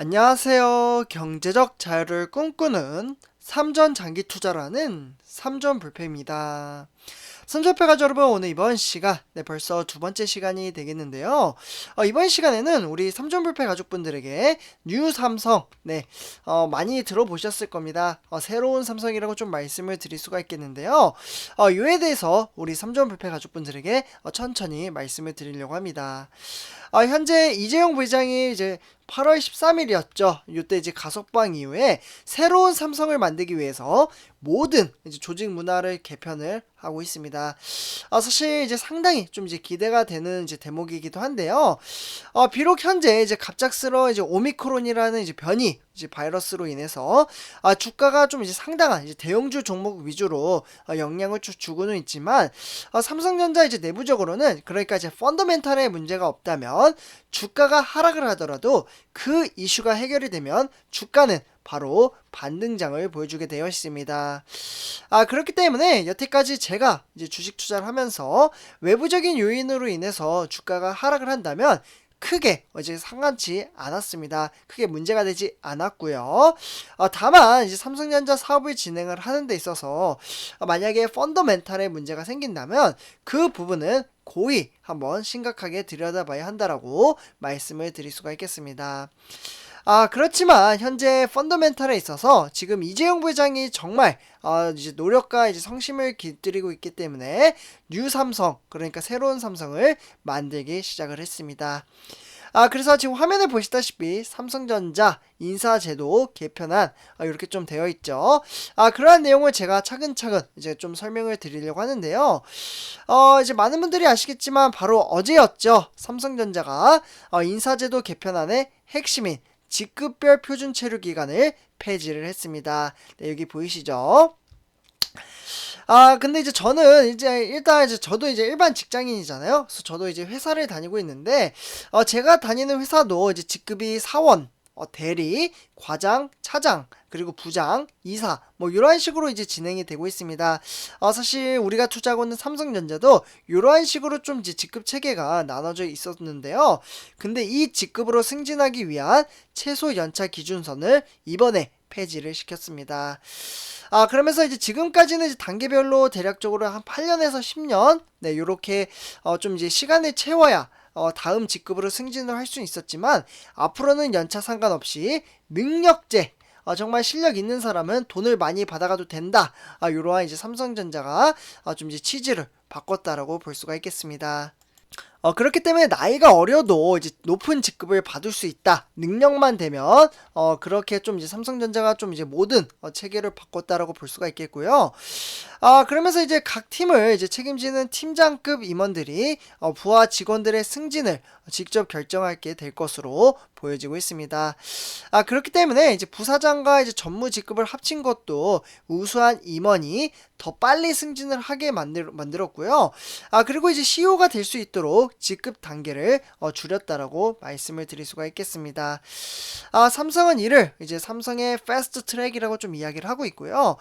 안녕하세요. 경제적 자유를 꿈꾸는 삼전 장기 투자라는 삼전 불패입니다. 삼전패 가족 여러분, 오늘 이번 시간 벌써 두 번째 시간이 되겠는데요. 이번 시간에는 우리 삼전불패 가족분들에게 뉴 삼성 많이 들어보셨을 겁니다. 새로운 삼성이라고 좀 말씀을 드릴 수가 있겠는데요. 이에 대해서 우리 삼전불패 가족분들에게 천천히 말씀을 드리려고 합니다. 현재 이재용 부회장이 이제 8월 13일이었죠. 이때 이제 가석방 이후에 새로운 삼성을 만들기 위해서 모든 이제 조직 문화를 개편을 하고 있습니다. 사실 이제 상당히 좀 이제 기대가 되는 이제 대목이기도 한데요. 비록 현재 이제 갑작스러운 이제 오미크론이라는 이제 변이 이제 바이러스로 인해서 주가가 좀 이제 상당한 이제 대형주 종목 위주로 영향을 주고는 있지만 삼성전자 이제 내부적으로는 그러니까 이제 펀더멘탈에 문제가 없다면 주가가 하락을 하더라도 그 이슈가 해결이 되면 주가는 바로 반등장을 보여주게 되어 있습니다. 그렇기 때문에 여태까지 제가 이제 주식 투자를 하면서 외부적인 요인으로 인해서 주가가 하락을 한다면 크게 이제 상관치 않았습니다. 크게 문제가 되지 않았고요. 다만 이제 삼성전자 사업을 진행을 하는 데 있어서 만약에 펀더멘탈에 문제가 생긴다면 그 부분은 고의 한번 심각하게 들여다봐야 한다라고 말씀을 드릴 수가 있겠습니다. 그렇지만 현재 펀더멘탈에 있어서 지금 이재용 부회장이 정말 이제 노력과 이제 성심을 기울이고 있기 때문에 뉴 삼성, 그러니까 새로운 삼성을 만들기 시작을 했습니다. 그래서 지금 화면에 보시다시피 삼성전자 인사제도 개편안 이렇게 좀 되어 있죠. 그러한 내용을 제가 차근차근 이제 좀 설명을 드리려고 하는데요. 이제 많은 분들이 아시겠지만 바로 어제였죠. 삼성전자가 인사제도 개편안의 핵심인 직급별 표준 체류 기간을 폐지를 했습니다. 여기 보이시죠? 근데 이제 저는 이제 일단 이제 저도 이제 일반 직장인이잖아요. 그래서 저도 이제 회사를 다니고 있는데, 제가 다니는 회사도 이제 직급이 사원, 대리, 과장, 차장, 그리고 부장, 이사, 뭐 이런 식으로 이제 진행이 되고 있습니다. 사실 우리가 투자하고 있는 삼성전자도 이러한 식으로 좀 이제 직급 체계가 나눠져 있었는데요. 근데 이 직급으로 승진하기 위한 최소 연차 기준선을 이번에 폐지를 시켰습니다. 그러면서 이제 지금까지는 이제 단계별로 대략적으로 한 8년에서 10년, 요렇게, 좀 이제 시간을 채워야, 다음 직급으로 승진을 할 수 있었지만, 앞으로는 연차 상관없이 능력제, 정말 실력 있는 사람은 돈을 많이 받아가도 된다. 요러한 이제 삼성전자가, 좀 이제 취지를 바꿨다라고 볼 수가 있겠습니다. 그렇기 때문에 나이가 어려도 이제 높은 직급을 받을 수 있다. 능력만 되면, 그렇게 좀 이제 삼성전자가 좀 이제 모든 체계를 바꿨다라고 볼 수가 있겠고요. 그러면서 이제 각 팀을 이제 책임지는 팀장급 임원들이 부하 직원들의 승진을 직접 결정하게 될 것으로 보여지고 있습니다. 그렇기 때문에 이제 부사장과 이제 전무 직급을 합친 것도 우수한 임원이 더 빨리 승진을 하게 만들었고요. 그리고 이제 CEO가 될 수 있도록 직급 단계를 줄였다라고 말씀을 드릴 수가 있겠습니다. 삼성은 이를 이제 삼성의 패스트 트랙이라고 좀 이야기를 하고 있고요.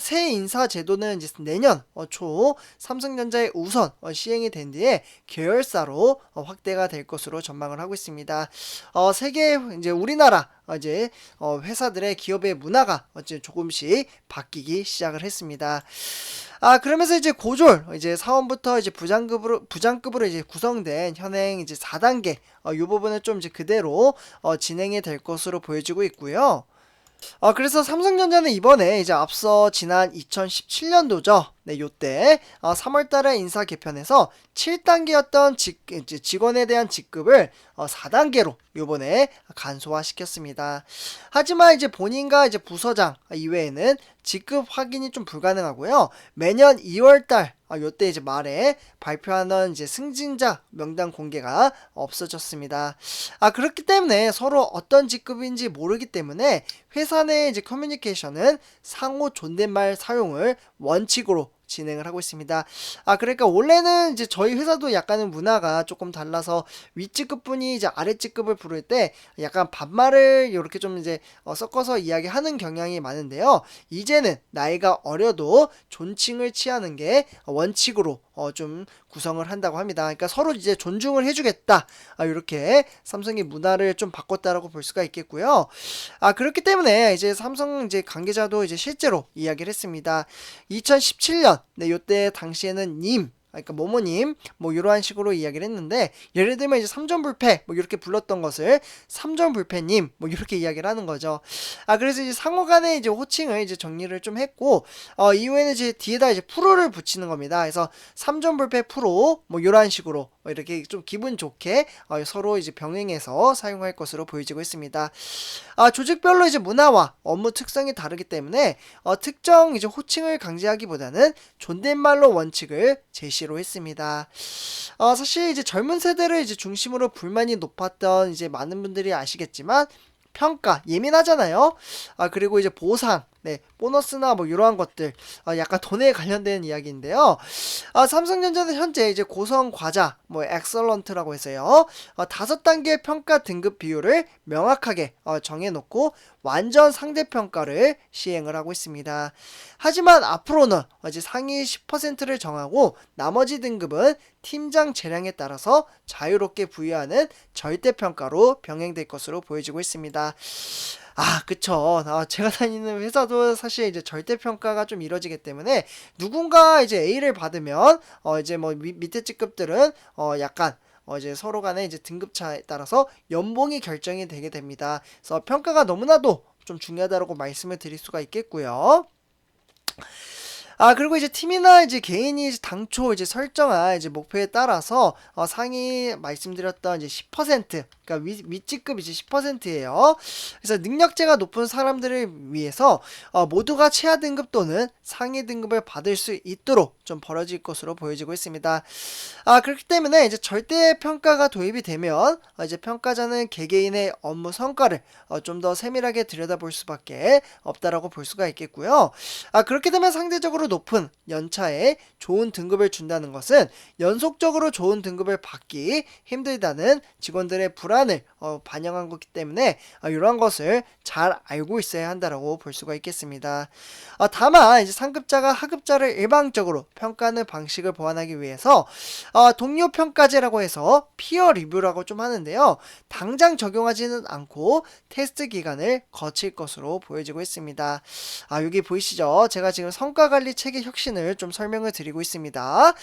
새 인사 제도는 이제 내년 초 삼성전자의 우선 시행이 된 뒤에 계열사로 확대가 될 것으로 전망을 하고 있습니다. 세계 이제 우리나라 이제 회사들의 기업의 문화가 이제 조금씩 바뀌기 시작을 했습니다. 그러면서 이제 고졸 이제 사원부터 이제 부장급으로 이제 구성된 현행 이제 4단계 이 부분은 좀 이제 그대로 진행이 될 것으로 보여지고 있고요. 그래서 삼성전자는 이번에 이제 앞서 지난 2017년도죠. 요때 3월달에 인사 개편에서 7단계였던 직원에 대한 직급을 4단계로 요번에 간소화시켰습니다. 하지만 이제 본인과 이제 부서장 이외에는 직급 확인이 좀 불가능하고요. 매년 2월달 요때 이제 말에 발표하는 이제 승진자 명단 공개가 없어졌습니다. 그렇기 때문에 서로 어떤 직급인지 모르기 때문에 회사 내 이제 커뮤니케이션은 상호 존댓말 사용을 원칙으로 진행을 하고 있습니다. 그러니까 원래는 이제 저희 회사도 약간은 문화가 조금 달라서 윗직급 분이 이제 아랫직급을 부를 때 약간 반말을 이렇게 좀 이제 섞어서 이야기하는 경향이 많은데요. 이제는 나이가 어려도 존칭을 취하는 게 원칙으로 좀 구성을 한다고 합니다. 그러니까 서로 이제 존중을 해주겠다. 이렇게 삼성의 문화를 좀 바꿨다라고 볼 수가 있겠고요. 그렇기 때문에 이제 삼성 이제 관계자도 이제 실제로 이야기를 했습니다. 2017년, 네, 요때 당시에는 그러니까 모모님 뭐 이러한 식으로 이야기를 했는데, 예를 들면 이제 삼전불패 뭐 이렇게 불렀던 것을 삼전불패님 뭐 이렇게 이야기를 하는 거죠. 그래서 이제 상호간에 이제 호칭을 이제 정리를 좀 했고, 이후에는 이제 뒤에다 이제 프로를 붙이는 겁니다. 그래서 삼전불패 프로 뭐 이러한 식으로 이렇게 좀 기분 좋게 서로 이제 병행해서 사용할 것으로 보여지고 있습니다. 조직별로 이제 문화와 업무 특성이 다르기 때문에 특정 이제 호칭을 강제하기보다는 존댓말로 원칙을 제시로 했습니다. 사실 이제 젊은 세대를 이제 중심으로 불만이 높았던 이제 많은 분들이 아시겠지만, 평가 예민하잖아요. 그리고 이제 보상, 네, 보너스나 뭐 이러한 것들, 약간 돈에 관련된 이야기인데요. 삼성전자는 현재 이제 고성 과자, 뭐 엑설런트라고 해서요, 5단계 평가 등급 비율을 명확하게 정해놓고 완전 상대 평가를 시행을 하고 있습니다. 하지만 앞으로는 이제 상위 10%를 정하고 나머지 등급은 팀장 재량에 따라서 자유롭게 부여하는 절대 평가로 병행될 것으로 보여지고 있습니다. 그쵸. 제가 다니는 회사도 사실 이제 절대평가가 좀 이루어지기 때문에, 누군가 이제 A를 받으면, 이제 뭐 밑에 직급들은, 약간, 이제 서로 간의 이제 등급차에 따라서 연봉이 결정이 되게 됩니다. 그래서 평가가 너무나도 좀 중요하다고 말씀을 드릴 수가 있겠고요. 그리고 이제 팀이나 이제 개인이 이제 당초 이제 설정한 이제 목표에 따라서 상위 말씀드렸던 이제 10%, 그러니까 윗직급 이제 10%예요. 그래서 능력치가 높은 사람들을 위해서 모두가 최하 등급 또는 상위 등급을 받을 수 있도록 좀 벌어질 것으로 보여지고 있습니다. 그렇기 때문에 이제 절대 평가가 도입이 되면 이제 평가자는 개개인의 업무 성과를 좀 더 세밀하게 들여다볼 수밖에 없다라고 볼 수가 있겠고요. 그렇게 되면 상대적으로 높은 연차에 좋은 등급을 준다는 것은 연속적으로 좋은 등급을 받기 힘들다는 직원들의 불안을 반영한 거기 때문에 이러한 것을 잘 알고 있어야 한다라고 볼 수가 있겠습니다. 다만 이제 상급자가 하급자를 일방적으로 평가하는 방식을 보완하기 위해서 동료 평가제라고 해서 피어 리뷰라고 좀 하는데요. 당장 적용하지는 않고 테스트 기간을 거칠 것으로 보여지고 있습니다. 여기 보이시죠? 제가 지금 성과관리 체계 혁신을 좀 설명을 드리고 있습니다.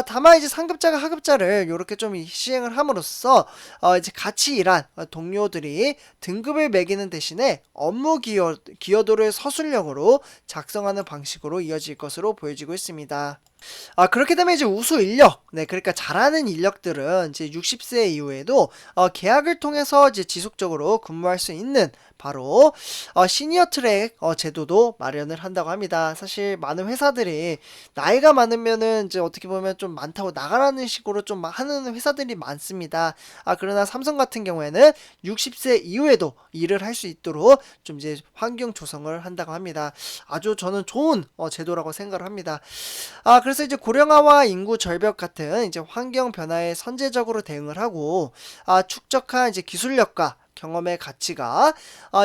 다만 이제 상급자가 하급자를 이렇게 좀 시행을 함으로써 이제 같이 일한 동료들이 등급을 매기는 대신에 업무 기여도를 서술형으로 작성하는 방식으로 이어질 것으로 보여지고 있습니다. 그렇게 되면 이제 우수 인력, 네, 그러니까 잘하는 인력들은 이제 60세 이후에도 계약을 통해서 이제 지속적으로 근무할 수 있는 바로 시니어 트랙 제도도 마련을 한다고 합니다. 사실 많은 회사들이 나이가 많으면은 이제 어떻게 보면 좀 많다고 나가라는 식으로 좀 하는 회사들이 많습니다. 그러나 삼성 같은 경우에는 60세 이후에도 일을 할 수 있도록 좀 이제 환경 조성을 한다고 합니다. 아주 저는 좋은 제도라고 생각을 합니다. 그래서 이제 고령화와 인구 절벽 같은 이제 환경 변화에 선제적으로 대응을 하고, 축적한 이제 기술력과 경험의 가치가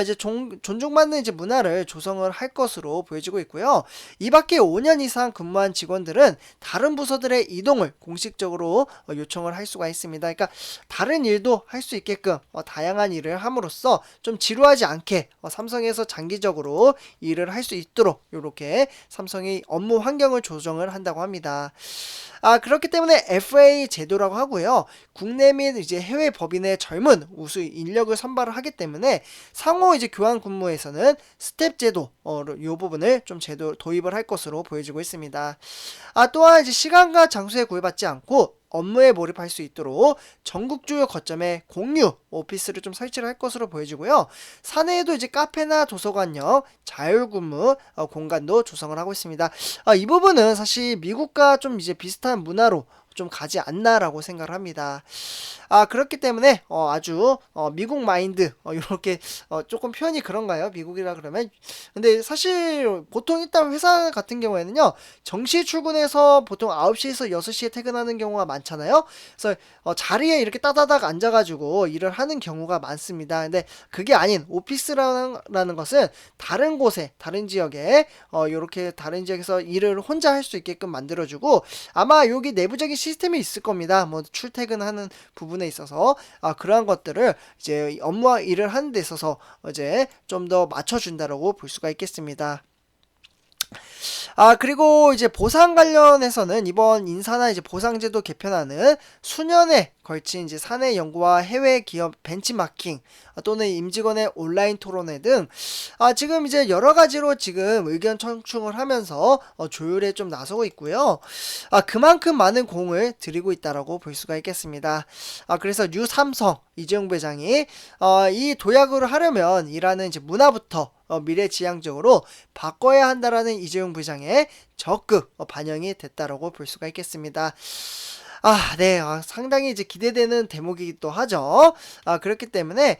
이제 존중받는 이제 문화를 조성을 할 것으로 보여지고 있고요. 이 밖에 5년 이상 근무한 직원들은 다른 부서들의 이동을 공식적으로 요청을 할 수가 있습니다. 그러니까 다른 일도 할 수 있게끔 다양한 일을 함으로써 좀 지루하지 않게 삼성에서 장기적으로 일을 할 수 있도록 이렇게 삼성이 업무 환경을 조정을 한다고 합니다. 그렇기 때문에 FA 제도라고 하고요. 국내 및 이제 해외 법인의 젊은 우수 인력을 선발을 하기 때문에 상호 이제 교환 근무에서는 스텝 제도 이 부분을 좀 제도 도입을 할 것으로 보여지고 있습니다. 또한 이제 시간과 장소에 구애받지 않고 업무에 몰입할 수 있도록 전국 주요 거점에 공유 오피스를 좀 설치를 할 것으로 보여지고요. 사내에도 이제 카페나 도서관형 자율근무 공간도 조성을 하고 있습니다. 이 부분은 사실 미국과 좀 이제 비슷한 문화로 좀 가지 않나라고 생각을 합니다. 그렇기 때문에 아주 미국 마인드 이렇게 조금 표현이 그런가요? 미국이라 그러면. 근데 사실 보통 일단 회사 같은 경우에는요, 정시 출근해서 보통 9시에서 6시에 퇴근하는 경우가 많잖아요. 그래서 자리에 이렇게 따다닥 앉아가지고 일을 하는 경우가 많습니다. 근데 그게 아닌 오피스라는 것은 다른 곳에, 다른 지역에 이렇게 다른 지역에서 일을 혼자 할 수 있게끔 만들어주고, 아마 여기 내부적인 시스템이 있을 겁니다. 뭐 출퇴근하는 부분에 있어서 그러한 것들을 이제 업무와 일을 하는 데 있어서 이제 좀 더 맞춰준다라고 볼 수가 있겠습니다. 그리고 이제 보상 관련해서는 이번 인사나 이제 보상제도 개편안은 수년에 걸친 이제 사내 연구와 해외 기업 벤치마킹 또는 임직원의 온라인 토론회 등 지금 이제 여러 가지로 지금 의견 청충을 하면서 조율에 좀 나서고 있고요. 그만큼 많은 공을 들이고 있다라고 볼 수가 있겠습니다. 그래서 뉴 삼성 이재용 부회장이 이 도약을 하려면 이라는 이제 문화부터 미래지향적으로 바꿔야 한다라는 이재용 부회장의 적극 반영이 됐다라고 볼 수가 있겠습니다. 네. 상당히 이제 기대되는 대목이기도 하죠. 그렇기 때문에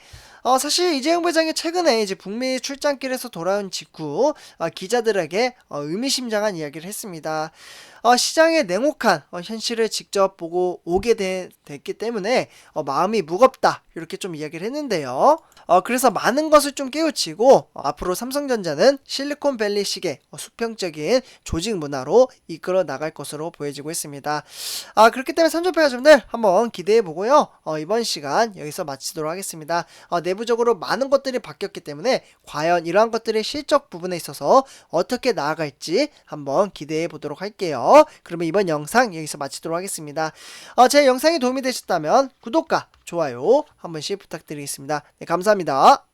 사실 이재용 부회장이 최근에 이제 북미 출장길에서 돌아온 직후 기자들에게 의미심장한 이야기를 했습니다. 시장의 냉혹한 현실을 직접 보고 오게 됐기 때문에 마음이 무겁다 이렇게 좀 이야기를 했는데요. 그래서 많은 것을 좀 깨우치고 앞으로 삼성전자는 실리콘밸리식의 수평적인 조직 문화로 이끌어 나갈 것으로 보여지고 있습니다. 그렇기 때문에 삼성페이점들 한번 기대해 보고요. 이번 시간 여기서 마치도록 하겠습니다. 내부적으로 많은 것들이 바뀌었기 때문에 과연 이러한 것들의 실적 부분에 있어서 어떻게 나아갈지 한번 기대해 보도록 할게요. 그러면 이번 영상 여기서 마치도록 하겠습니다. 제 영상이 도움이 되셨다면 구독과 좋아요 한 번씩 부탁드리겠습니다. 네, 감사합니다.